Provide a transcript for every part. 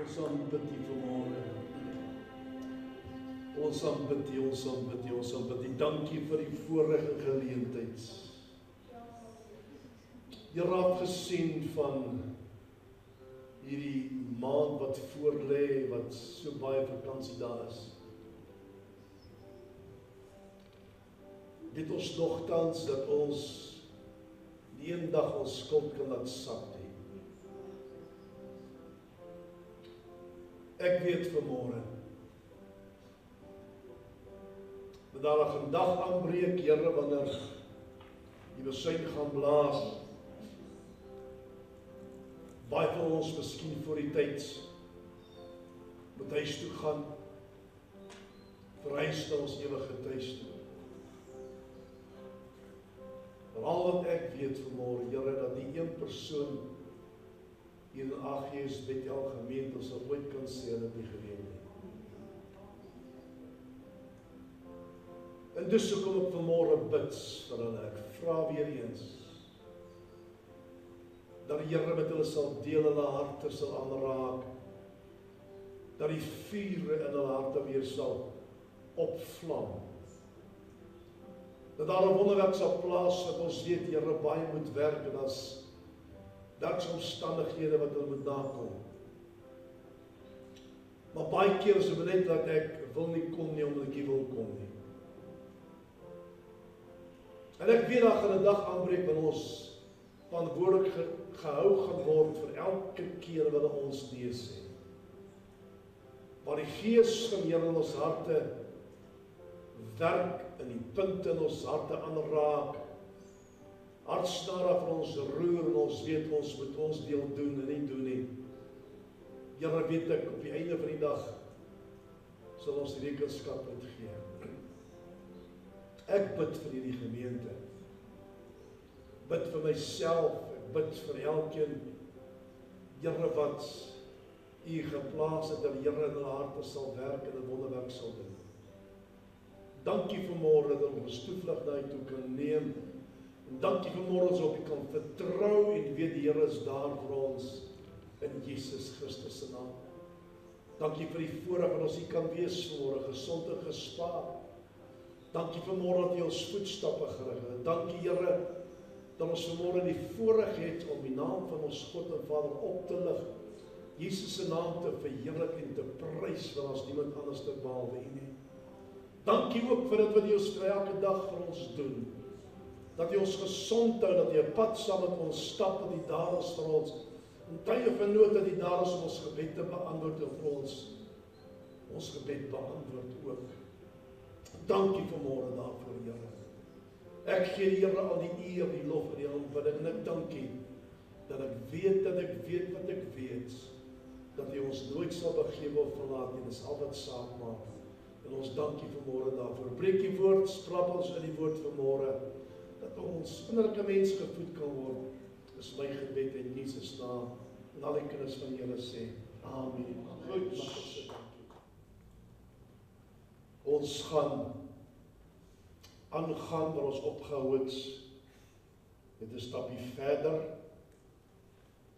Ons aanbid U vanmôre. Ons aanbid U, ons aanbid U, ons aanbid U. Dankie vir die voorreg en geleentheid. Jy raak gesien van hierdie maand wat voorlê, wat so baie vakansie daar is. Dit ons nogtans dat ons die een dag ons skuld kan laat sak hê. Ek weet vanmôre dat daar 'n dag aanbreek, Here, wanneer die besuin gaan blaas. Baie van ons miskien voor die tyd moet huis toe gaan, verhuis na ons ewige tuis toe. Maar al wat ek weet vanmôre, Here, dat die een persoon hier in AGS Bethel gemeente sal ooit kan sê dat nie geweet nie. En dus kom ek vanmôre bid vir hulle. Ek vra weer eens dat die Here met hulle sal deel, hulle harte sal aanraak, dat die vuur in hulle harte weer sal opvlam. Dat daar 'n wonderwerk sal plaasvind. Ons weet, Here, baie moet werk en daar's omstandighede wat hulle moet nakom. Maar baie keer is dit net dat ek wil nie kom nie omdat ek nie wil kom nie. En ek weet daar gaan 'n dag aanbreek wanneer ons verantwoordelik gehou gaan word vir elke keer wat ons nee sê. Maar die Gees van Here in ons harte werk in die punte in ons harte aanraak. Hartsnare van ons roer en ons weet ons moet ons deel doen en nie doen nie. Here, weet ek, op die einde van die dag sal ons rekenskap uitgee. Ek bid vir hierdie gemeente. Bid vir myself, ek bid vir elkeen, Here, wat U geplaas het, dat die Here in hulle harte sal werk en 'n wonderwerk sal doen. Dankie vanmôre dat ons toevlug na U toe kan neem. En dankie vanmôre ons op U kan vertrou en weet die Here is daar vir ons in Jesus Christus se naam. Dankie vir die voorreg dat ons hier kan wees vanmôre, gesond en gespaar. Dankie vanmôre dat U ons voetstappe gerig het. Dankie, Here, dat ons vanmôre die voorreg het om die naam van ons God en Vader op te lig, Jesus se naam te verheerlik en te prys, want ons niemand anders te behalwe U nie. Dankie ook vir dit wat U ons elke dag vir ons doen. Dat U ons gesond hou, dat U 'n pad saam met ons stap, dat U daar is vir ons. In tye van nood dat U daar is om ons gebed te beantwoord en vir ons gebed beantwoord ook. Dankie vanmôre daarvoor, Here. Ek gee die Here al die eer, die lof en die aanbidding en ek dankie dat ek weet wat ek weet, dat U ons nooit sal begewe of verlaat nie. Dis al wat saak maak. En ons dankie vanmôre daarvoor. Breek die woord, sprap ons in die woord vanmôre, dat ons innerlike mens gevoed kan word. Dis my gebed in Jesus naam. En al die kinders van Here sê, amen. Goed. Ons gaan aangaan waar ons opgehou het met 'n stapie verder.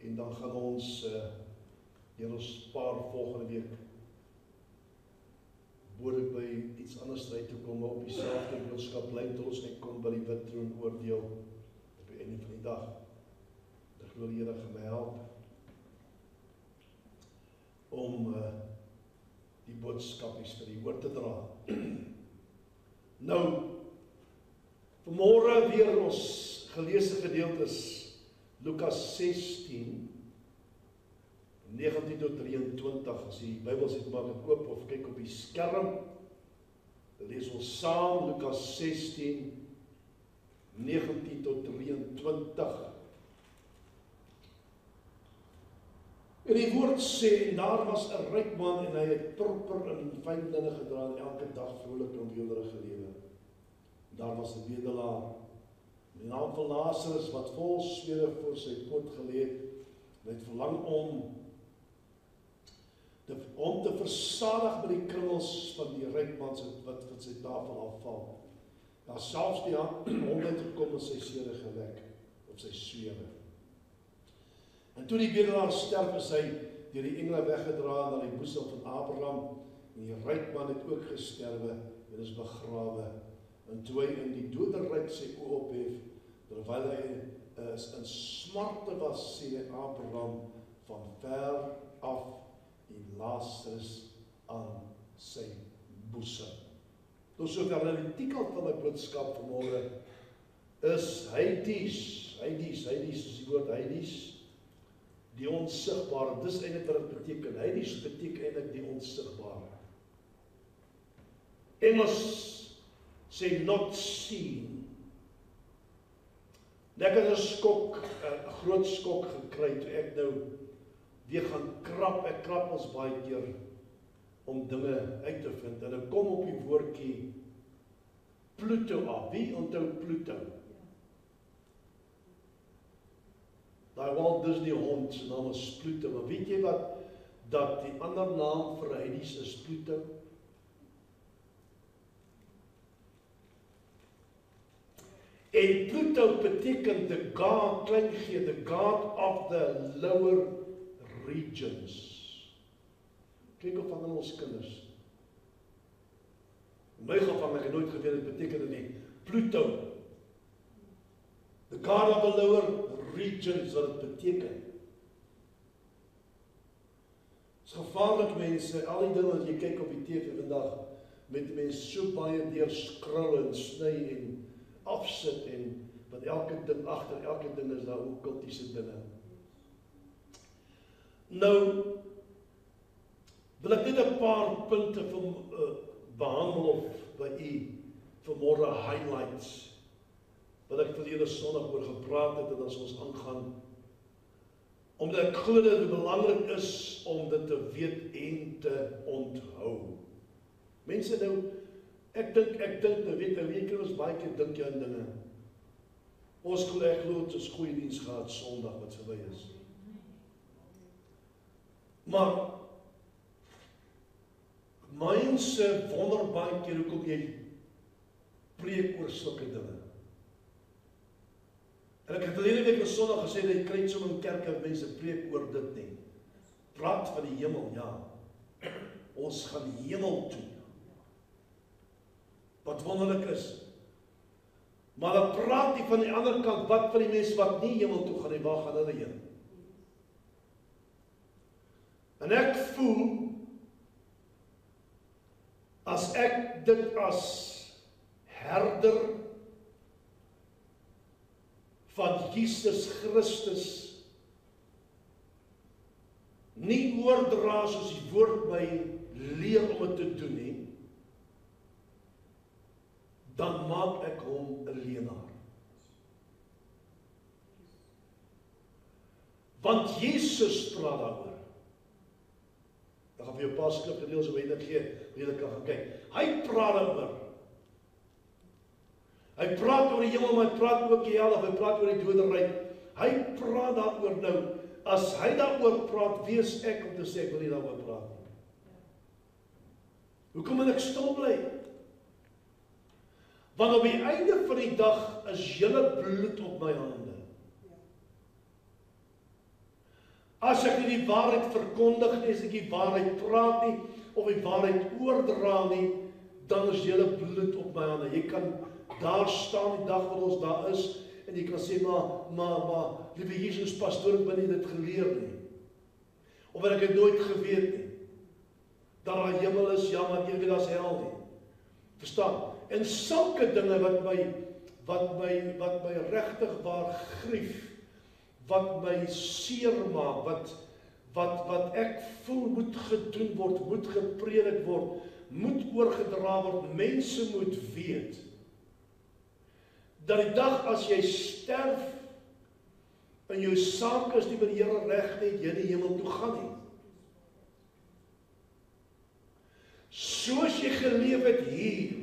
En dan gaan ons deur ons paar volgende week behoorlik by iets anders uit te kom, op dieselfde boodskap bly tot ons net kom by die wit troon oordeel op die einde van die dag. Ek glo die Here gaan my help om die boodskapies vir die woord te dra. Nou, vanmôre weer ons geleesde gedeeltes Lukas 16 19 tot 23, as die Bybel sê, maak dit oop of kyk op die skerm. Dan lees ons saam Lukas 16, 19 tot 23. En die woord sê, en daar was 'n ryk man en hy het purper en fyn linne gedra en elke dag vrolik en weelderig gelewe. Daar was 'n bedelaar, die naam van Lazarus, wat vol smere voor sy pot gelê het, en het verlang om te versadig met die krummels van die ryk man wat van sy tafel afval. Daar selfs die honde het gekom en sy sere gelek, op sy swere. En toe die bedelaar sterf, is hy deur die engele weggedra na die boesem van Abraham, en die ryk man het ook gesterwe en is begrawe. En toe hy in die doderyk sy oë ophef, terwyl hy in smarte was, sien Abraham van ver af en Lazarus aan sy boesem. Tot sover die titel van my boodskap vanmôre is Hades is die woord Hades, die onsigbare. Dis eintlik wat dit beteken. Hades beteken eintlik die onsigbare. Engels sê not seen. Ek het 'n groot skok gekry toe ek nou weer gaan krap. Ek krap ons baie keer om dinge uit te vind. En ek kom op die woordjie Pluto af. Wie onthou Pluto? Daai Walt Disney hond se naam is Pluto. Maar weet jy wat dat die ander naam vir Hades is Pluto? En Pluto beteken the god, klein g, the god of the lower regions. Kyk of van ons kinders. In my geval ek het nooit geweet dit beteken nie. Pluto, the god of the lower regions, wat dit beteken. Dit is gevaarlik mense, al die dinge wat jy kyk op die TV vandag, met mense so baie deur skrul en sny en afsit en wat elke ding agter elke ding is daar ook kultiese dinge. Nou wil ek net 'n paar punte behandel of by u vanmôre highlights wat ek verlede Sondag oor gepraat het en as ons aangaan, omdat ek glo dat dit belangrik is om dit te weet en te onthou. Mense nou, ek dink nou weet jy ons baie keer dink jy aan dinge. Ons glo het ons goeie diens gehad Sondag wat verby is. Maar mense wonder baie keer hoekom jy preek oor sulke dinge. En ek het verlede week op Sondag gesê dat jy kry so in kerke mense preek oor dit nie. Praat van die hemel, ja. Ons gaan hemel toe. Wat wonderlik is. Maar dan praat jy van die ander kant, wat van die mense wat nie hemel toe gaan nie, waar gaan hulle heen? En ek voel, as ek dit as herder van Jesus Christus nie oordra soos die woord my leer om dit te doen nie, dan maak ek hom 'n leenaar. Want Jesus praat daaroor. Ek gaan vir jou 'n paar skrifgedeelte so weinig gee, wie jy kan gaan kyk. Hy praat daaroor. Hy praat oor die hemel, maar hy praat ook die hel, hy praat oor die doderyk. Hy praat daaroor nou. As hy daaroor praat, wie is ek om te sê ek wil nie daaroor praat nie? Hoekom moet ek stil bly? Want op die einde van die dag is julle bloed op my hande. As ek nie die waarheid verkondig nie, as ek die waarheid praat nie, of die waarheid oordra nie, dan is julle bloed op my hande. Jy kan daar staan die dag wat ons daar is, en jy kan sê, maar, liewe Jesus, pastoor, ek ben nie dit geleer nie. Of ek het nooit geweet nie. Dat daar hemel is, ja, maar jy weet as hel nie. Verstaan? En sulke dinge wat my regtig waar grief, wat my seer maak, wat ek voel moet gedoen word, moet gepredik word, moet oorgedra word, mense moet weet, dat die dag as jy sterf, en jou saak is nie by die Here reg nie, jy die hemel toe gaan nie. Soos jy geleef het hier,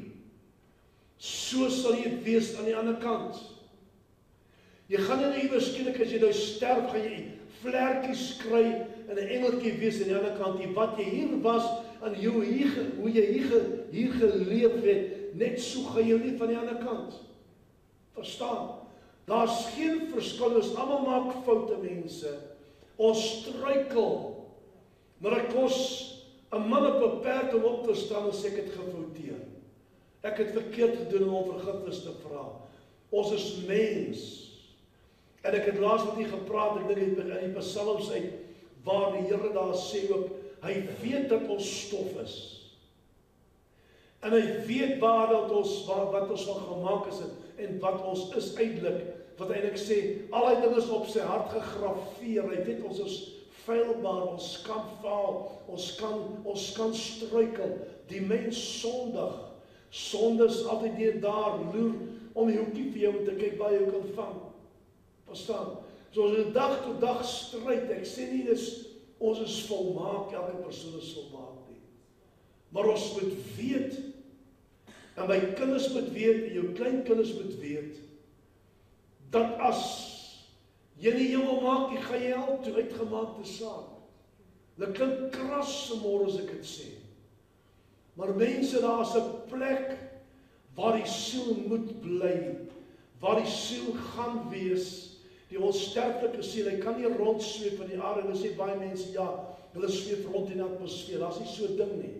so sal jy wees aan die ander kant. Jy gaan nie ewe skielik as jy nou sterf, gaan jy vlerkies kry en 'n engeltjie wees aan die ander kant. Die wat jy hier was, en hoe jy hier geleef het, net so gaan jy leef aan die ander kant. Verstaan? Daar's geen verskil, ons almal maak foute mense. Ons struikel Maar ek kos 'n man op 'n perd om op te staan en sê ek het gefouteer. Ek het verkeerd gedoen om vergifnis te vra. Ons is mens. En ek het laas met u gepraat, ek dink in die Psalms uit, waar die Here daar sê ook, hy weet dat ons stof is. En hy weet wat ons van gemaak is en wat ons is eintlik, wat eintlik sê, al die dinge is op sy hart gegraveer. Hy weet ons is feilbaar, ons kan faal, ons kan struikel. Die mens sondig. Sonde is altyd daar, loer om die hoekie vir jou om te kyk waar jy kan vang. Verstaan? So ons is dag tot dag stryd. Ek sê nie ons is volmaak, elke persoon is volmaak nie. Maar ons moet weet, en my kinders moet weet, en jou kleinkinders moet weet, dat as jy nie jou maak, jy gaan jy hel toe, uitgemaakte saak. Dit klink kras vanmôre as ek dit sê. Maar mense, daar is 'n plek waar die siel moet bly, waar die siel gaan wees. Die onsterflike siel, hy kan nie rondsweef van die aarde. En sê baie mense, ja, hulle sweef rond in die atmosfeer. Daar's nie so 'n ding nie.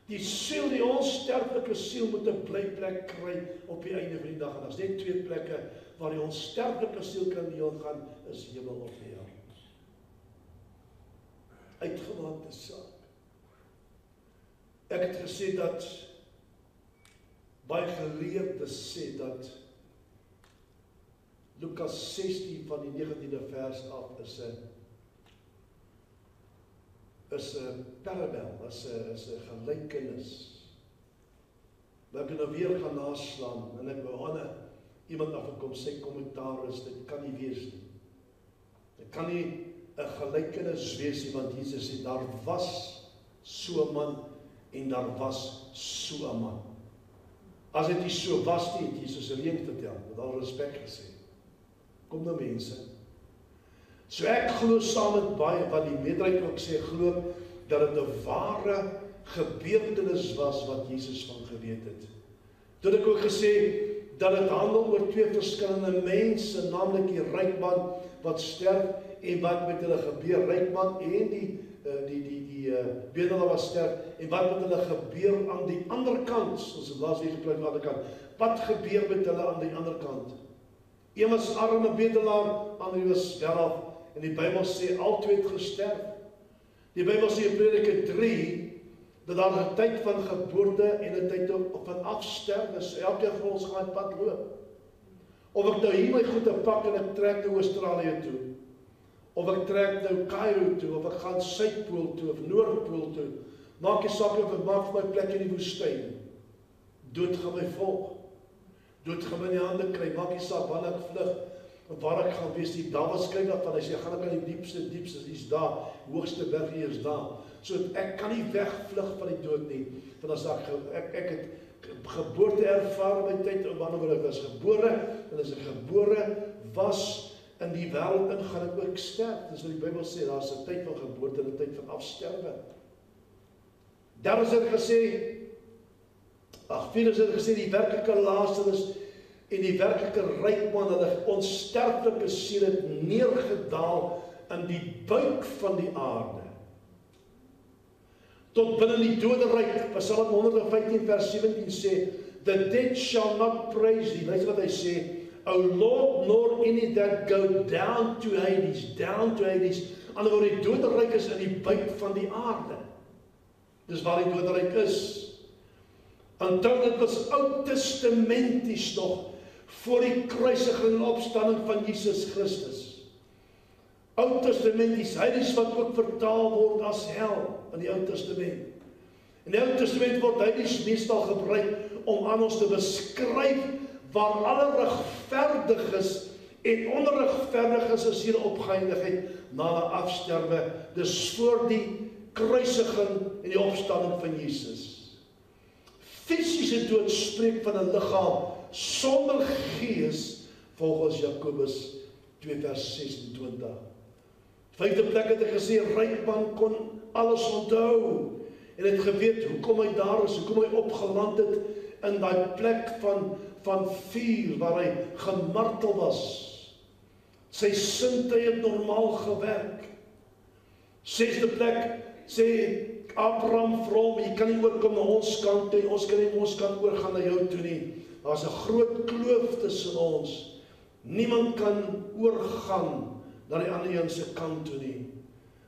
Die siel, die onsterflike siel moet 'n blyplek kry op die einde van die dag. En daar's net 2 plekke waar die onsterflike siel kan heen gaan, is hemel of hel. Uitgemaakte saak. Ek het gesê dat baie geleerdes sê dat Lukas 16 van die 19de vers af is 'n parabel, is 'n gelykenis. Maar ek kan nou weer gaan naslaan en ek wou iemand afkom sê kommentaar is, dit kan nie wees nie. Dit kan nie 'n gelykenis wees nie, want Jesus sê daar was so 'n man en daar was so 'n man. As dit nie so was nie, het Jesus alleen vertel, met al respek gesê. Kom nou mense. So ek glo saam met baie wat die meerderheid ook sê, glo dat dit 'n ware gebeurtenis was wat Jesus van geweet het. Toe ek ook gesê dat dit handel oor 2 verskillende mense, naamlik die ryk man wat sterf en wat met hulle gebeur, ryk man en die bedelaar wat sterf, en wat met hulle gebeur aan die ander kant, ons het laas weer gepraat aan die ander kant, wat gebeur met hulle aan die ander kant? Een was arme bedelaar, ander was welaf, en die Bybel sê, albei het gesterf. Die Bybel sê in Prediker 3, dat daar 'n tyd van geboorte en 'n tyd van afsterwe, so elkeen van ons gaan 'n pad loop. Of ek nou hier my goede pak en ek trek na Australië toe, of ek trek nou Cairo toe, of ek gaan Suidpool toe, of Noordpool toe, maak nie saak of ek maak vir my plek in die woestyn. Dood gaan my volg. Dood gaan my in die hande kry, maak nie saak wanneer ek vlug, of waar ek gaan wees, die Dawid skryf daarvan, hy sê, gaan ek aan die diepste, dis daar, hoogste berg hier is daar. So ek kan nie wegvlug van die dood nie, want as ek het geboorte ervaar my tyd, wanneer ek was gebore, en as ek gebore was in die wêreld in, gaan ek ook sterf. Dis wat die Bybel sê, daar is 'n tyd van geboorte en 'n tyd van afsterwe. Daar is dit gesê, Venus het gesê, die werklike Lazarus en die werklike ryk man, hulle onsterflike siel het neergedaal in die buik van die aarde. Tot binne die doderyk, Psalm 115 vers 17 sê, the dead shall not praise thee. Luister wat hy sê, O Lord, nor any that go down to Hades, ander woorde, die doderyk is in die buik van die aarde. Dis waar die doderyk is. Onthou, dit was Oud Testamenties nog, voor die kruisiging en opstanding van Jesus Christus. Oud Testamenties, Hades wat ook vertaal word as hel in die Oud Testament. In die Oud Testament word Hades meestal gebruik om aan ons te beskryf waar alle regverdiges en onregverdiges is hier opgeëindigheid na hulle afsterwe. Dis voor die kruisiging en die opstanding van Jesus. Fisiese dood spreek van 'n liggaam sonder gees, volgens Jakobus 2 vers 26. 5de plek het ek gesê, ryk man kon alles onthou, en het geweet hoekom hy daar is, hoekom hy opgeland het in daai plek van vuur, waar hy gemartel was. Sy sintuie het normaal gewerk. 6de plek sê Abraham vir hom, jy kan nie oorkom na ons kant nie, ons kan nie ons kant oorgaan na jou toe nie. Daar's 'n groot kloof tussen ons. Niemand kan oorgaan na die ander een se kant toe nie.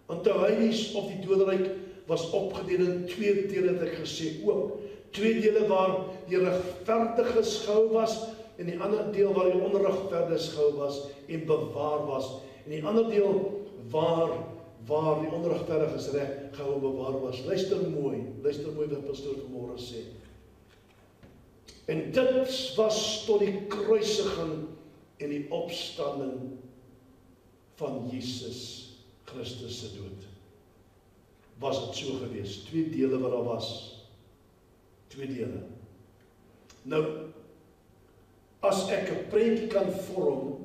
Onthou hy of die doderyk was opgedeel in 2 dele, het ek gesê ook. 2 dele waar die regverdiges gehou was en die ander deel waar die onregverdiges gehou was en bewaar was. En die ander deel waar die onregverdiges reg gehou en bewaar was. Luister mooi wat pastoor vanmôre sê. En dit was tot die kruisiging en die opstanding van Jesus Christus se dood. Was dit so gewees? 2 dele wat daar was. 2 dele. Nou, as ek 'n prentjie kan vorm,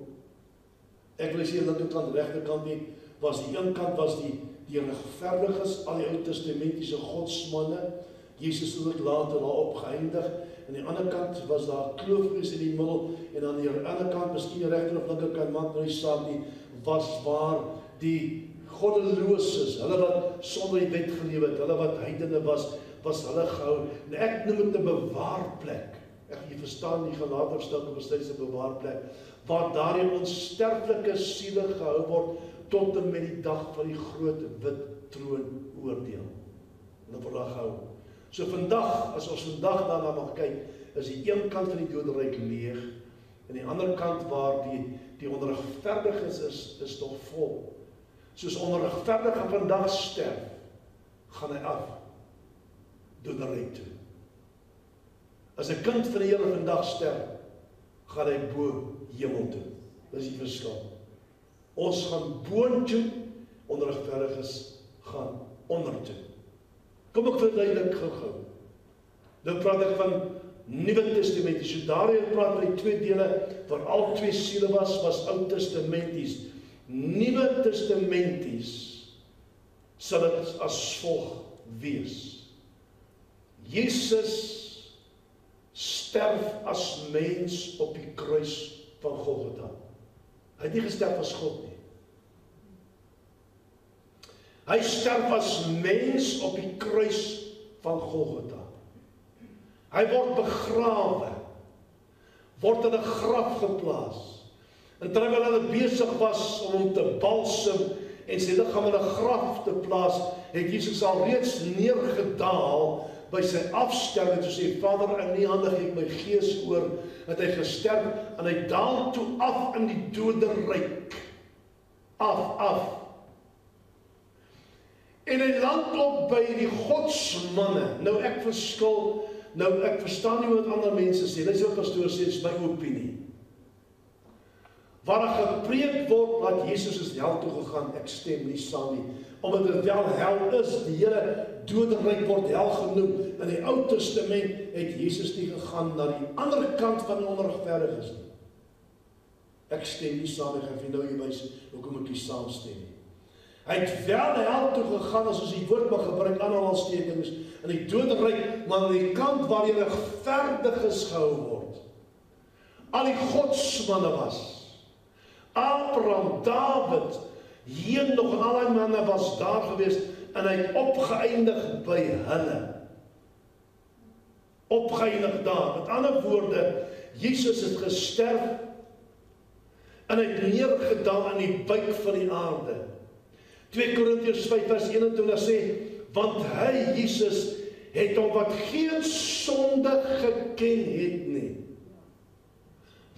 ek wil sê aan die linkerkant, regterkant nie, was die een kant was die regverdiges, al die Ou Testamentiese godsmanne. Jesus het dit later daarop geëindig. Aan die ander kant was daar 'n kloof gewees in die middel en aan die ander kant, miskien die regter of linkerkant, maak nou nie saak nie, was waar die goddeloses, hulle wat sonder die wet geleef het, hulle wat heidene was hulle gehou. En ek noem dit 'n bewaarplek. Jy verstaan, die gelater stuk op 'n steeds 'n bewaarplek, waar daardie onsterflike siele gehou word tot en met die dag van die groot wit troon oordeel. Hulle word daar gehou. So vandag, as ons vandag daarna mag kyk, is die een kant van die doderyk leeg, en die ander kant waar die onregverdiges is nog vol. Soos onregverdige vandag sterf, gaan hy af doderyk toe. As 'n kind van die Here vandag sterf, gaan hy bo hemel toe. Dis die verskil. Ons gaan boontoe, onregverdiges gaan ondertoe. Kom ek verduidelik gou-gou. Nou praat ek van Nuwe Testament. So daarin praat van die 2 dele waar al 2 siele was Ou Testamenties. Nuwe Testamenties sal dit as volg wees. Jesus sterf as mens op die kruis van Golgotha. Hy het nie gesterf as God nie. Hy sterf as mens op die kruis van Golgotha. Hy word begrawe, word in 'n graf geplaas. En terwyl hulle besig was om hom te balsem en sy liggaam in 'n graf te plaas, het Jesus al reeds neergedaal by sy afsterwe toe sê, Vader, in U hande gee ek my gees oor, het hy gesterf en hy daal toe af in die doderyk. Af. En hy land op by die godsmanne. Nou ek verstaan nie wat ander mense sê. Dis wat pastoor sê, is my opinie. Waar daar gepreek word dat Jesus is hel toe gegaan, ek stem nie saam nie. Omdat dit wel hel is, die hele doderyk word hel genoem. In die Ou Testament het Jesus nie gegaan na die ander kant van die onregverdiges nie. Ek stem nie saam, ek gaan vir nou jy wys hoekom ek nie saamstem nie. Hy het wel hel toe gegaan, as ons die woord mag gebruik, aanhalingstekens, in die doderyk, maar aan die kant waar die regverdiges gehou word. Al die godsmanne was. Abraham, David, Henog en al die manne was daar gewees, en hy het opgeëindig by hulle. Opgeëindig daar. Met ander woorde, Jesus het gesterf, en hy het neergedaal aan die buik van die aarde. 2 Korintiërs 5 vers 21 sê, want hy, Jesus, het hom wat geen sonde geken het nie.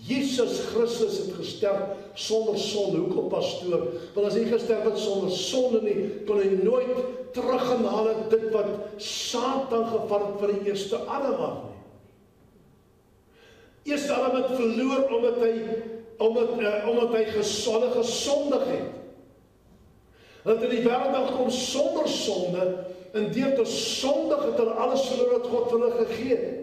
Jesus Christus het gesterf sonder sonde. Hoekom, pastoor? Want as hy gesterf het sonder sonde nie, kon hy nooit teruggehaal het dit wat Satan gevat het vir die eerste Adam af nie. Eerste Adam het verloor omdat hy gesondig het. Hulle het in die wêreld gekom sonder sonde, en deur te sondig het hulle alles verloor wat God vir hulle gegee het.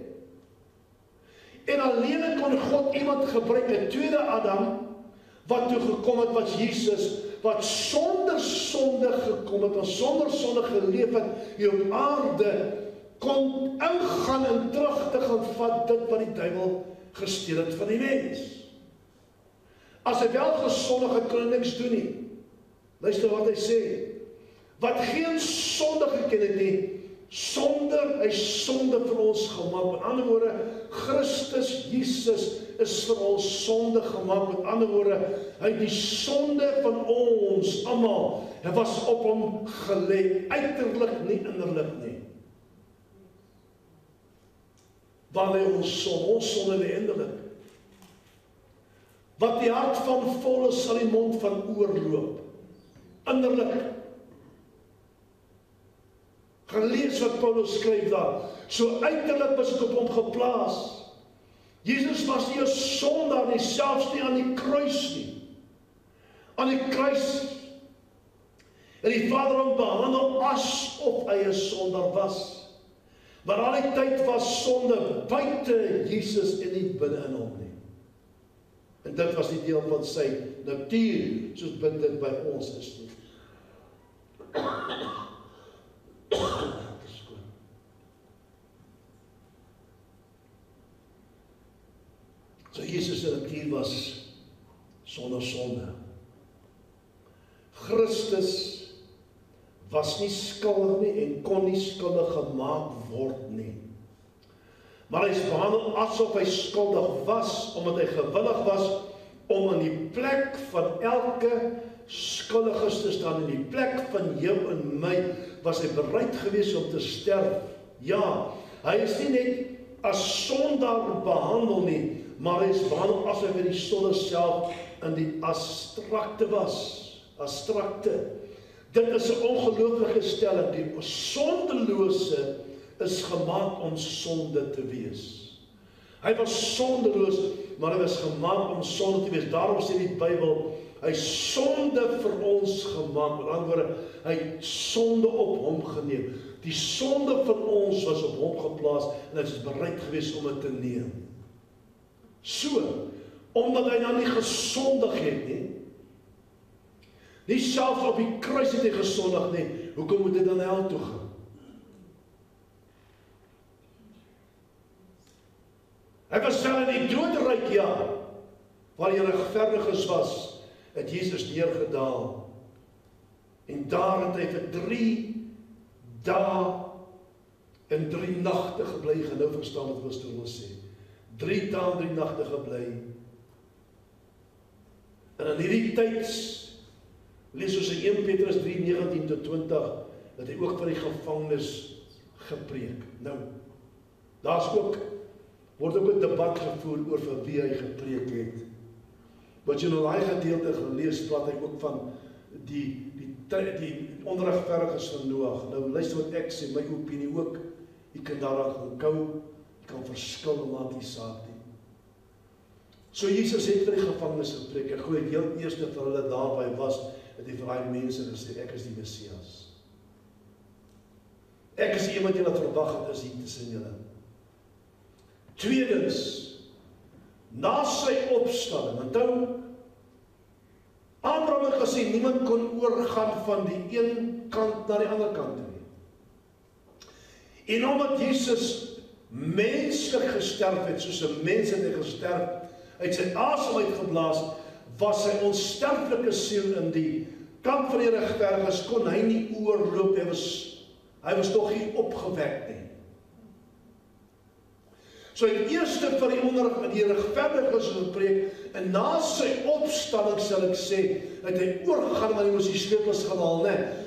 En alleen kon God iemand gebruik, 'n tweede Adam, wat toe gekom het, was Jesus, wat sonder sonde gekom het, en sonder sonde geleef het, hier op aarde, kon ingaan en terug te gaan vat dit wat die duiwel gesteel het van die mens. As hy wel gesondig het, kon hy niks doen nie. Luister wat hy sê. wat geen sonde geken het nie, sonder hy sonde vir ons gemaak. Met ander woorde, Christus Jesus is vir ons sonde gemaak. Met ander woorde, hy het die sonde van ons almal, hy was op hom gelê, uiterlik nie, innerlik nie. Waar lê ons sonde lê innerlik. Wat die hart van vol is, sal die mond van oorloop. Innerlik. Gelees wat Paulus skryf daar. So uiterlik was dit op hom geplaas. Jesus was nie 'n sondaar nie, selfs nie aan die kruis nie. Aan die kruis en die Vader hom behandel asof hy 'n sondaar was. Maar al die tyd was sonde buite Jesus en nie binne in hom nie. En dit was die deel van sy natuur, soos dit by ons is nie. So Jesus se natuur was sonder sonde. Christus was nie skuldig nie en kon nie skuldig gemaak word nie. Maar hy is behandel asof hy skuldig was, omdat hy gewillig was om in die plek van elke skuldiges te staan. In die plek van jou en my was hy bereid gewees om te sterf. Ja, hy is nie net as sondaar behandel nie, maar hy is behandel asof hy die sonde self in die abstrakte was. Abstrakte. Dit is 'n ongelooflike stelling. Die sondelose is gemaak om sonde te wees. Hy was sondeloos, maar hy was gemaak om sonde te wees. Daarom sê die Bybel, hy sonde vir ons gemaak. Met ander woorde, hy het sonde op hom geneem. Die sonde van ons was op hom geplaas en hy is bereid gewees om dit te neem. So, omdat hy dan nie gesondig het nie, nie selfs op die kruis het hy gesondig nie, hoekom moet hy dan hel toe gaan? Hy was wel in die doodryk, ja, waar die regverdiges was, het Jesus neergedaal. En daar het hy vir 3 dae en 3 nagte gebly, nou verstaan wat ons wil sê. 3 dae en 3 nagte gebly. En in hierdie tyd, lees ons in 1 Petrus 3:19-20, dat hy ook vir die gevangenes gepreek. Nou, word ook 'n debat gevoer oor vir wie hy gepreek het. Wat jy nou daai gedeelte gelees, praat hy ook van die onregverdiges van Noag. Nou luister wat ek sê, my opinie ook, jy kan daaraan gaan kou, jy kan verskil, maak nie saak nie. So Jesus het vir die gevangenes gepreek, ek glo heel eerste vir hulle daarby was, het hy vir daai mense gesê, ek is die Messias. Ek is iemand wat verwag het is hier tussen julle. Tweedens, na sy opstanding, onthou, Abraham het gesê, niemand kon oorgaan van die een kant na die ander kant nie. En omdat Jesus menslik gesterf het, soos 'n mens het hy gesterf, uit sy asem uitgeblaas, was sy onsterflike siel in die kamp van die regverdiges, kon hy nie oorloop, hy was nog nie opgewek nie. So hy eerste vir die regverdiges gepreek, en na sy opstanding sal ek sê, het hy oorgegaan, want hy moes die sleutels gaan haal,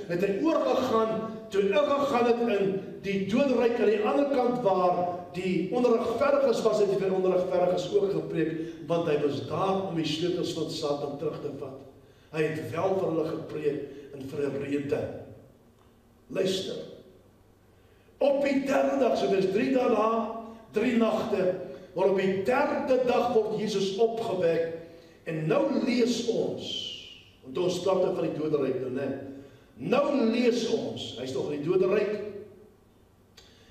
het hy oorgegaan, toe ingegaan het in die doodryk aan die ander kant waar die onregverdiges was, het hy vir onregverdiges ook gepreek, want hy was daar om die sleutels van Satan terug te vat. Hy het wel vir hulle gepreek en vir 'n rede. Luister. Op die 3de dag, so dis 3 dae na, 3 nagte, maar op die 3de dag word Jesus opgewek, en nou lees ons, want ons praat van die doderyk nou, nou lees ons, hy is nog in die doderyk,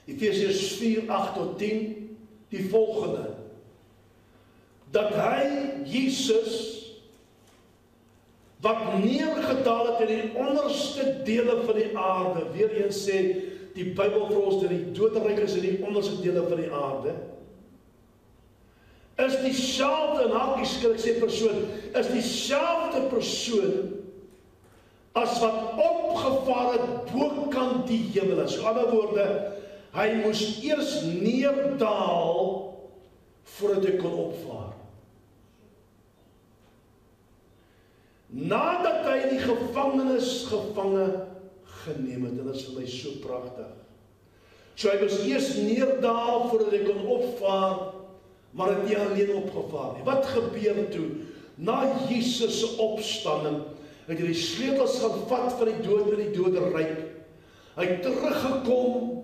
Efesiërs 4:8-10, die volgende, dat hy, Jesus, wat neergedaal het in die onderste dele van die aarde, weer eens sê, die Bybel vir ons dat die doderyk is in die onderste dele van die aarde, is dieselfde, en hakies kan ek sê persoon, is dieselfde persoon as wat opgevaar het bokant die hemel. So ander woorde, hy moes eers neerdaal voordat hy kon opvaar. Nadat hy die gevangenes gevange geneem het, en dit is vir my so pragtig. So hy moes eers neerdaal voordat hy kon opvaar, maar het nie alleen opgevaar nie. Wat gebeur toe? Na Jesus se opstanding, het hy die sleutels gaan vat van die dood en die doderyk. Hy het teruggekom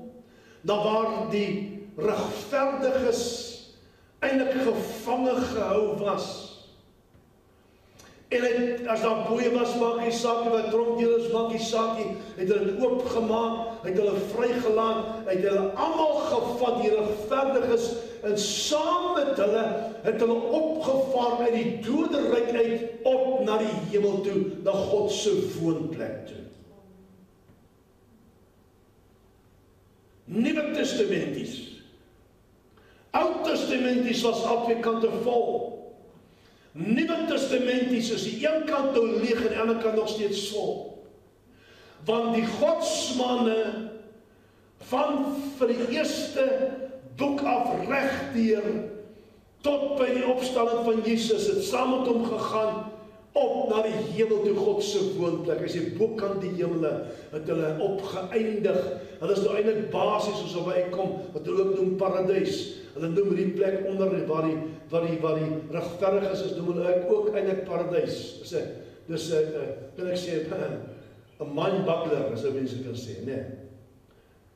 na waar die regverdiges eintlik gevange gehou was. En hy, as daar boeie was, maak hy saak, wat tronkdeelers maak hy saak, het hulle oopgemaak, het hulle vrygelaat, het hulle almal gevat, die regverdiges, en saam met hulle het hulle opgevaar uit die doderyk uit op na die hemel toe, na God se woonplek toe. Nuwe Testamenties. Oud Testamenties was aan twee kante vol. Nuwe Testamenties is die een kant nou leeg en die ander kant nog steeds vol. Want die godsmanne van vir die eerste boek af regdeur tot by die opstanding van Jesus het saam met hom gegaan op na die hemel toe, God se woonplek. As jy bokant die hemele het hulle opgeëindig. Hulle is nou eintlik basies soos waar hy kom, wat hulle ook noem paradys. Hulle noem die plek onder waar die regverdiges is, noem hulle ook eintlik paradys. Dis kan ek sê 'n mind-boggler, as mense kan sê, né?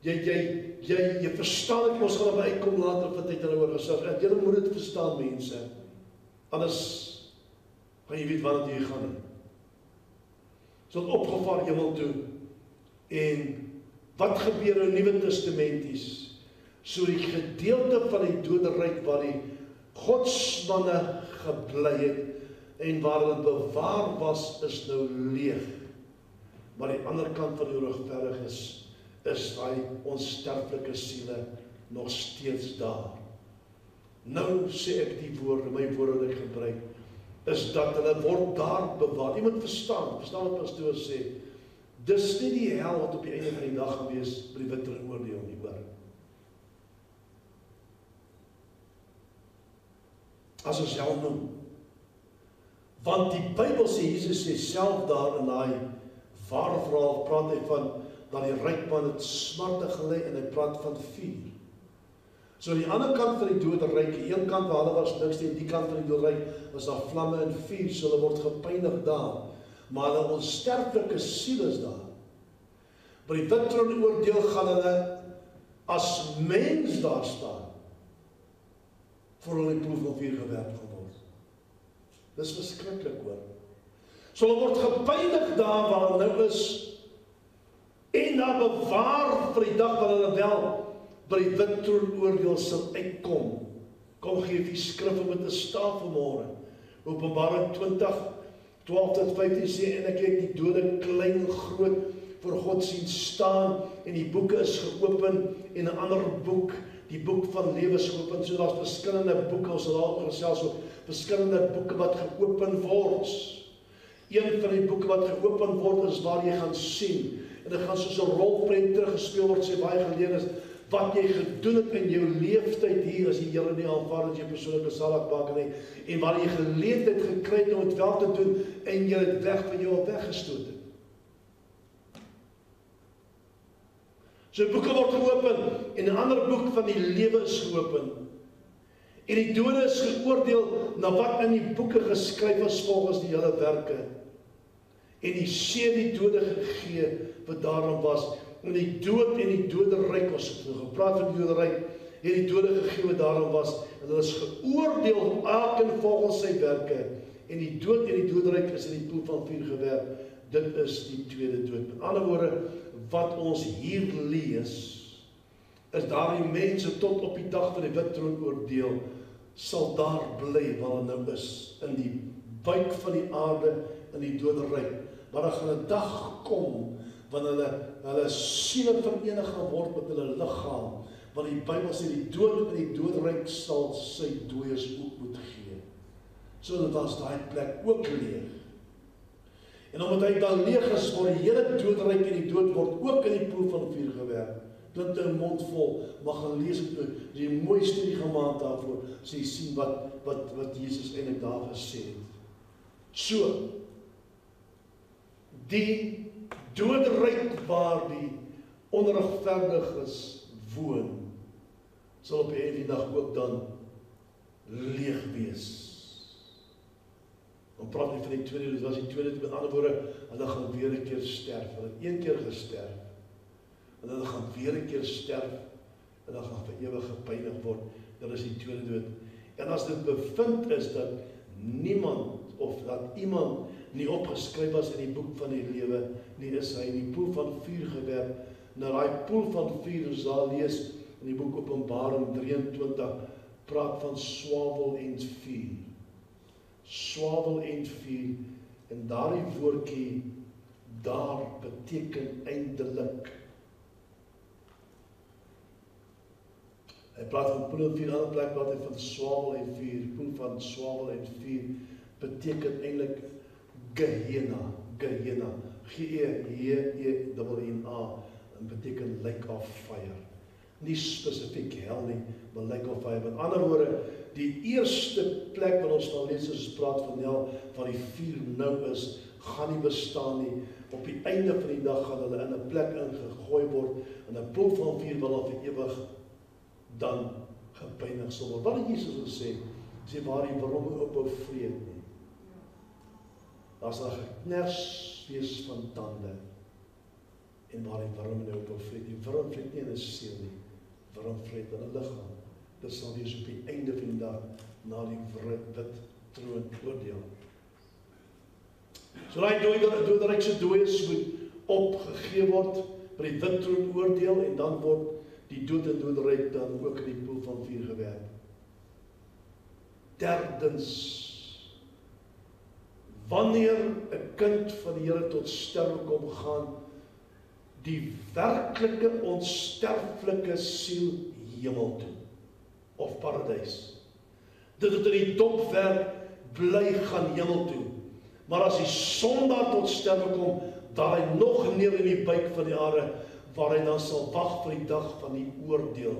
Jy verstaan ek, ons gaan op uitkom later wat hy oor gesê het. Julle moet dit verstaan, mense. Anders gaan jy weet waar jy gaan. So het opgevaar hemel toe. En wat gebeur in Nuwe Testamenties? So die gedeelte van die doderyk waar die godsmanne gebly het en waar hulle bewaar was, is nou leeg. Maar die ander kant van die regverdiges is daai onsterflike siele nog steeds daar. Nou sê ek die woorde, my woorde wat ek gebruik, is dat hulle word daar bewaar. Jy moet verstaan wat pastoor sê. Dis nie die hel wat op die einde van die dag gaan wees by die wit oordeel nie, hoor. As ons hel noem. Want die Bybel sê, Jesus sê self daar in daai ware verhaal, praat hy van dat die ryk man het smarte gelei en hy praat van vuur. So aan die ander kant van die doderyk, die een kant waar hulle was niks, die kant van die doderyk was daar vlamme en vuur, so hulle word gepynig daar. Maar hulle onsterflike siel is daar. By die wit troon oordeel gaan hulle as mens daar staan, voor hulle die proef van vuur gewerp gaan word. Dis verskriklik, hoor. So hulle word gepynig daar waar hulle nou is, en daar bewaar vir die dag wat hulle wel by die wit troon oordeel sal uitkom. Kom gee die skrif om te staan vanmôre. Openbaring 20:12-15 sê, en ek het die dode klein en groot voor God sien staan, en die boeke is geopen, en 'n ander boek, die boek van lewe is geopen. So daar's verskillende boeke, ons sal daar gesels op verskillende boeke wat geopen word. Een van die boeke wat geopen word is waar jy gaan sien, en dit gaan soos 'n rolprent teruggespeel word, sê baie geleerdes, wat jy gedoen het in jou leeftyd hier, as die Here nie aanvaar as jy persoonlike saligmaker nie, en waar jy geleentheid gekry het om dit wel te doen, en jy het weg van jou weggestoot het. So boeke word geopen, en 'n ander boek van die lewe is geopen. En die dode is geoordeel na wat in die boeke geskryf is volgens die hele werke. En die see die dode gegee wat daarom was. En die dood en die doderyk, ons het gepraat van die doderyk, het die dode gegee wat daarom was. En hulle is geoordeel elkeen volgens sy werke. En die dood en die doderyk is in die poel van vuur gewerp. Dit is die tweede dood. Met ander woorde, wat ons hier lees, is daar die mense tot op die dag van die wit troon oordeel, sal daar bly waar hulle nou is, in die buik van die aarde, in die doderyk. Maar daar gaan 'n dag kom, wanneer hulle siele verenig gaan word met hulle liggaam, want die Bybel sê die dood en die doderyk sal sy dooies ook moet gee. So dat was daai plek ook leeg. En omdat hy dan leeg is, word die hele doodryk en die dood word ook in die poel van vuur gewerp. Dit is 'n mond vol, maar gaan lees het, die mooi studie gemaak daarvoor, so jy sien wat Jesus eintlik daar gesê het. So, die doodryk waar die onregverdiges woon, sal op die einde dag ook dan leeg wees. Dan praat nie van die tweede, dit was die tweede, met ander woorde, hulle gaan weer 'n keer sterf. Hulle het 1 keer gesterf, en hulle gaan weer 'n keer sterf, en dan gaan vir ewig gepynig word. Dit is die tweede dood. En as dit bevind is dat niemand, of dat iemand nie opgeskryf was in die boek van die lewe, nie, is hy in die poel van vuur gewerp. Nou daai poel van vuur, ons daar lees in die boek Openbaring 23, praat van swavel en vuur. Swavel en vuur, en daardie woordjie daar beteken eindelik. Hy praat van poel en vuur, ander plek praat hy van swavel en vuur. Poel van swavel en vuur beteken eintlik Gehenna, Gehenna, G-E-H-E-N-A, en beteken lake of fire. Nie spesifiek hel nie, maar lake of fire. Met ander woorde, die eerste plek wat ons van lees as praat van hel, waar die vuur nou is, gaan nie bestaan nie. Op die einde van die dag gaan hulle in 'n plek ingegooi word, in 'n poel van vuur wat al vir ewig dan gepynig sal word. Wat het Jesus gesê? Sê waar die wurm ophou vreet nie. Daar sal geknars wees van tande, en waar die wurm nou ophou vreet. Die wurm vreet nie in 'n seël nie, wurm vreet in 'n liggaam. Dit sal wees op die einde van die dag, na die wit troon oordeel. So daai doodrykse dooies moet opgegee word by die wit troon oordeel, en dan word die dood en doodryk dan ook in die poel van vuur gewerp. Derdens, wanneer 'n kind van die Here tot sterwe kom, gaan die werklike onsterflike siel hemel toe, of paradys. Dit het in die dopwerk bly gaan hemel toe. Maar as die sondaar tot sterwe kom, daar hy nog neer in die buik van die aarde, waar hy dan sal wag vir die dag van die oordeel.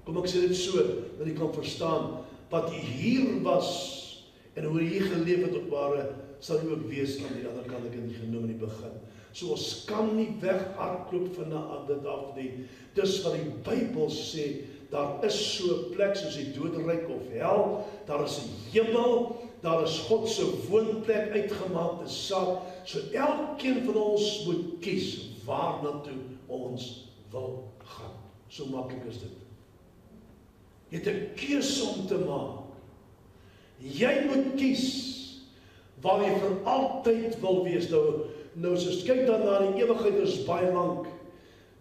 Kom ek sê dit so, dat jy kan verstaan, wat hier was, en hoe hy geleef het op aarde, sal hy ook wees aan die ander kant, ek het nie genoem in die begin. So ons kan nie weghardloop van dit af nie. Dis wat die Bybel sê, daar is so 'n plek soos die doodryk of hel, daar is 'n hemel, daar is God se woonplek uitgemaakte saak, so elkeen van ons moet kies waarna toe ons wil gaan. So maklik is dit. Jy het 'n keuse om te maak. Jy moet kies waar jy vir altyd wil wees. Nou soos kyk dan na die ewigheid, is baie lank.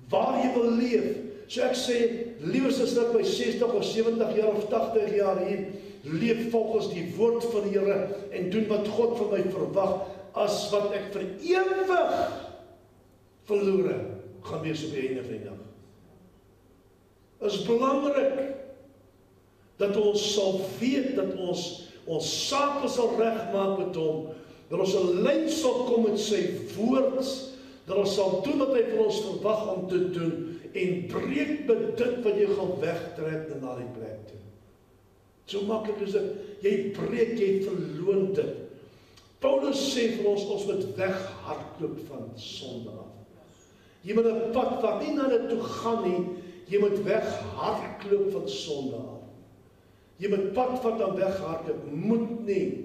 Waar jy wil leef. So ek sê, liewers as ek by 60 of 70 jaar of 80 jaar hier leef volgens die woord van die Here en doen wat God van my verwag, as wat ek vir ewig verlore gaan wees op die einde van die dag. Dit is belangrik dat ons sal weet dat ons sake sal regmaak met hom, dat ons 'n lyn sal kom met sy woord, dat ons sal doen wat hy van ons verwag om te doen, en breek met dit wat jy gaan wegtrek na die plek toe. So maklik is dit, jy breek, jy verloon dit. Paulus sê vir ons moet weghardloop van sonde af. Jy moet 'n pad wat nie na dit toe gaan nie, jy moet weghardloop van sonde af. Jy moet pad vat en weghardloop, moet nie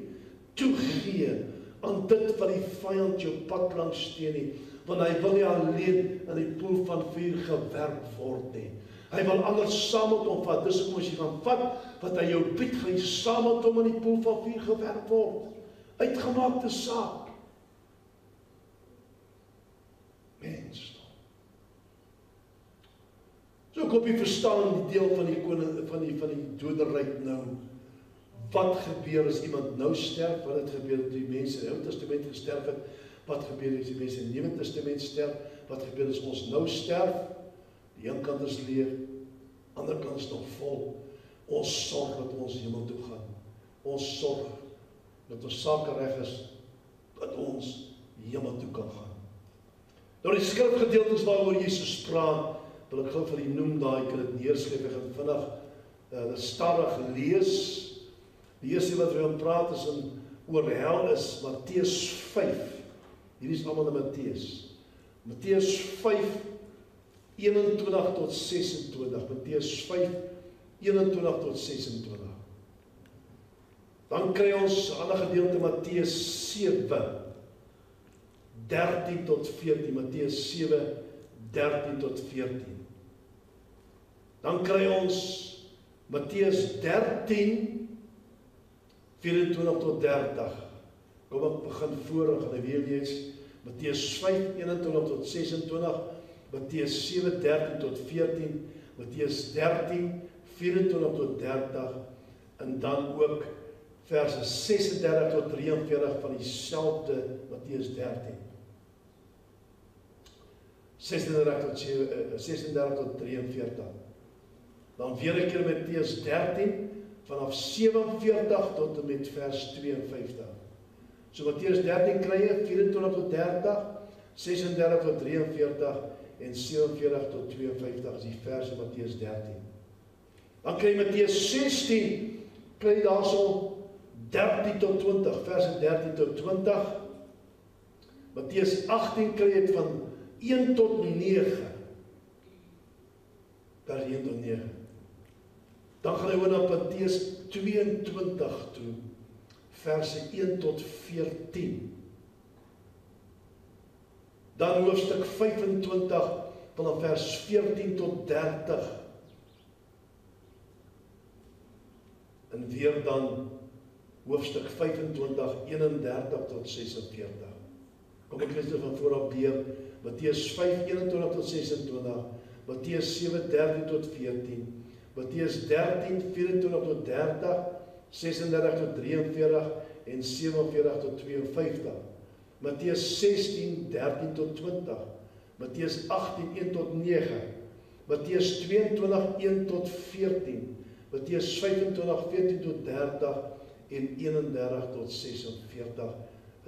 toegee aan dit wat die vyand jou pad langs steen nie, want hy wil nie alleen in die poel van vuur gewerp word nie. Hy wil anders saam met hom vat. Dis hoekom as jy gaan vat wat hy jou bied, gaan jy saam met hom in die poel van vuur gewerp word. Uitgemaakte saak. Mens. So ek hoop jy verstaan die deel van die koning van die doderyk nou. Wat gebeur as iemand nou sterf? Wat het gebeur as die mense in die Ou Testament gesterf het? Wat gebeur as die mense in die Nuwe Testament sterf? Wat gebeur as ons nou sterf? Die een kant is leeg, ander kant is nog vol. Ons sorg dat ons hemel toe gaan. Ons sorg dat ons sake reg is, dat ons hemel toe kan gaan. Nou die skrifgedeeltes waaroor Jesus praat, wil ek gou vir u noem, daai kan dit neerskryf, ek gaan vinnig stadig lees. Die eerste wat we gaan praat is oor hel is Matteus 5. Hierdie is allemaal in Matteus. Matteus 5, 21 tot 26. Matteus 5, 21 tot 26. Dan kry ons 'n ander gedeelte Matteus 7, 13 tot 14. Matteus 7, 13 tot 14. Dan kry ons Matteus 13, 24 tot 30. Kom ek begin voor en gaan weer lees. Matteus 5, 21 tot 26, Matteus 7, 13 tot 14, Matteus 13, 24 tot 30, en dan ook verse 36 tot 43 van dieselfde Matteus 13. 36 tot 43. Dan weer een keer Matteus 13, vanaf 47 tot en met vers 52. So Matteus 13 kry jy 24 tot 30, 36 tot 43 en 47 tot 52 is die vers in Matteus 13. Dan kry jy Matteus 16, kry jy daar so 13 tot 20, verse 13 tot 20. Matteus 18 kry jy van 1 tot 9. Vers 1 tot 9. Dan gaan jy oor na Matteus 22 toe, verse 1 tot 14. Dan hoofstuk 25, vanaf vers 14 tot 30. En weer dan hoofstuk 25, 31 tot 46. Kom ek lees dit van vooraf deur. Matteus 5, 21 tot 26, Matteus 7, 13 tot 14, Matteus 13, 24 tot 30, 36 tot 43 en 47 tot 52. Matteus 16, 13 tot 20, Matteus 18, 1 tot 9, Matteus 22, 1 tot 14, Matteus 25, 14 tot 30 en 31 tot 46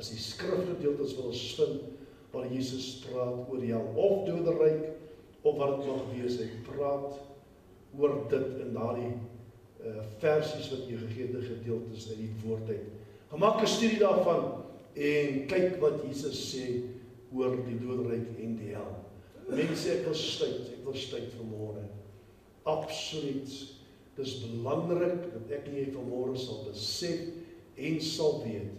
is die skrifgedeeltes wat ons vind waar Jesus praat oor hel of doderyk of wat het mag wees. Hy praat oor dit in daardie versies wat jy gegee gedeeltes uit die woord uit. Gemaak 'n studie daarvan en kyk wat Jesus sê oor die doderyk en die hel. Mense, ek wil sluit vanmôre. Absoluut. Dis belangrik dat ek en jy vanmôre sal besef en sal weet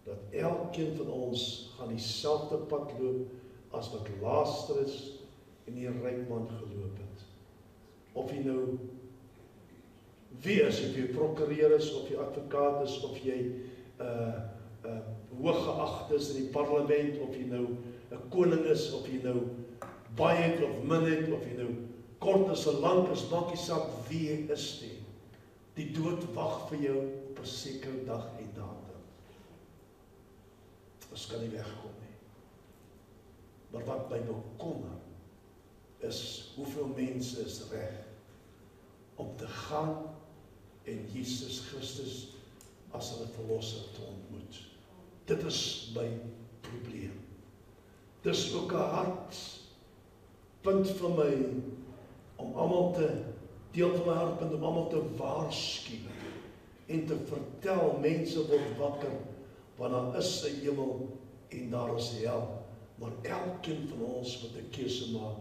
dat elkeen van ons gaan dieselfde pad loop as wat Lazarus en die ryk man geloop het. Of jy nou wie is, of jy prokureur is, of jy advokaat is, of jy hooggeag is in die parlement, of jy nou 'n koning is, of jy nou baie het of min het, of jy nou kort is of lank is, maak nie saak wie jy is nie. Die dood wag vir jou op 'n sekere dag en datum. Ons kan nie wegkom nie. Maar wat my bekommer is hoeveel mense is reg om te gaan en Jesus Christus as hulle verlosser te ontmoet. Dit is my probleem. Dis ook 'n hartpunt vir my om almal te deel van my hartpunt om almal te waarsku en te vertel mense word wakker want daar is 'n hemel en daar is hel. Maar elkeen van ons moet 'n keuse maak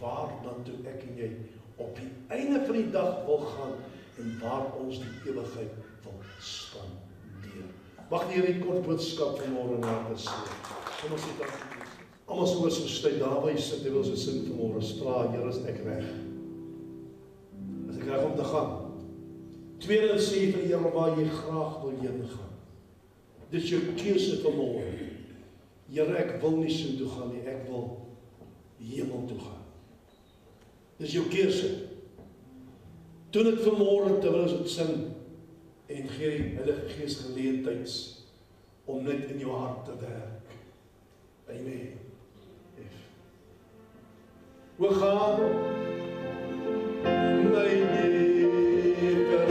waar dan toe ek en jy op die einde van die dag wil gaan en waar ons die ewigheid wil spandeer. Mag die Here die kort boodskap vanmôre na ons sê. Kom ons sit dan. Almal se oor so sluit daar waar jy sit, jy wil so sing vanmôre, vra Here, is ek reg? Is ek reg om te gaan? Tweedens sê vir die Here waar jy graag wil heen gaan. Dis jou keuse vanmôre. Here, ek wil nie so toe gaan nie, ek wil hemel toe gaan. Dis jou keuse. Doen dit vanmôre terwyl ons dit sing en gee die Heilige Gees geleentheid om net in jou hart te werk. Amen. We gaan my lewe by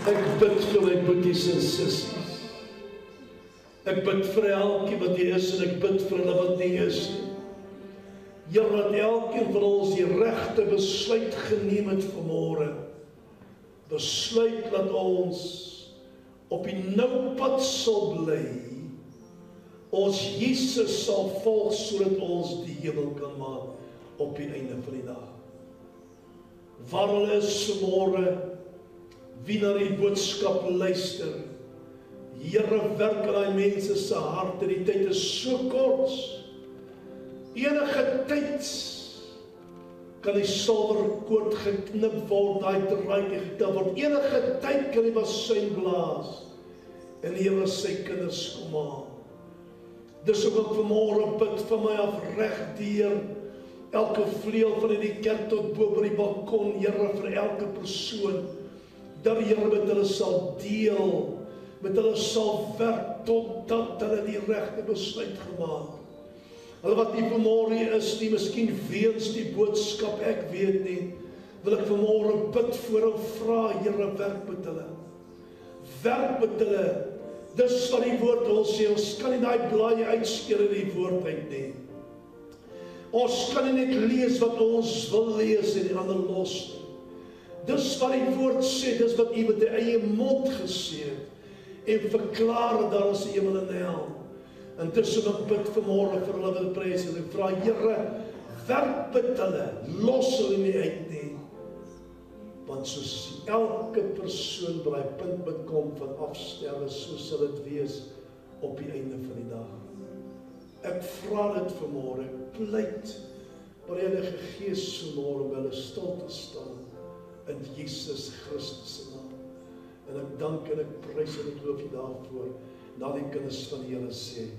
Ek bid vir my boeties en sissies. Ek bid vir elkeen wat hier is en ek bid vir hulle wat nie is nie. Here, dat elkeen van ons die regte besluit geneem het vanmôre. Besluit dat ons op die nou pad sal bly. Ons Jesus sal volg sodat ons die hemel kan maak op die einde van die dag. Waar hulle is vanmôre, wie na die boodskap luister. Here, werk aan die mense se harte, die tyd is so kort. Enige tyd kan die silwerkoord geknip word, daai draadjie getel word. Enige tyd kan die basuin blaas en die Here sy kinders kom haal. Dis ook ek vanmôre bid van my af reg deur elke vleuel van hierdie kerk tot bo by die balkon, Here, vir elke persoon, dat die Here met hulle sal deel, met hulle sal werk totdat hulle die regte besluit gemaak. Hulle wat nie vanmôre is nie, miskien weens die boodskap, ek weet nie, wil ek vanmôre bid voor en vra, Here, werk met hulle. Werk met hulle. Dis wat die woord ons sê, ons kan nie daai blaaie uitskeur in die woord uit nie. Ons kan nie net lees wat ons wil lees en die ander los nie. Dis wat die woord sê, dis wat U met die eie mond gesê het, en verklaar daar is die hemel en die hel. En tussen ek bid vanmôre vir hulle wil prys en ek vra, Here, werk met hulle, los hulle nie uit nie. Want soos elke persoon by die punt bekom van afsterwe, so sal dit wees op die einde van die dag. Ek vra dit vanmôre, ek pleit by die Heilige Gees vanmôre om hulle stil te staan in Jesus Christus se naam. En ek dank en ek prys en ek loof U daarvoor. Na die kinders van die Here sê,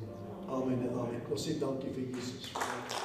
amen en amen. Ek wil sê dankie vir Jesus.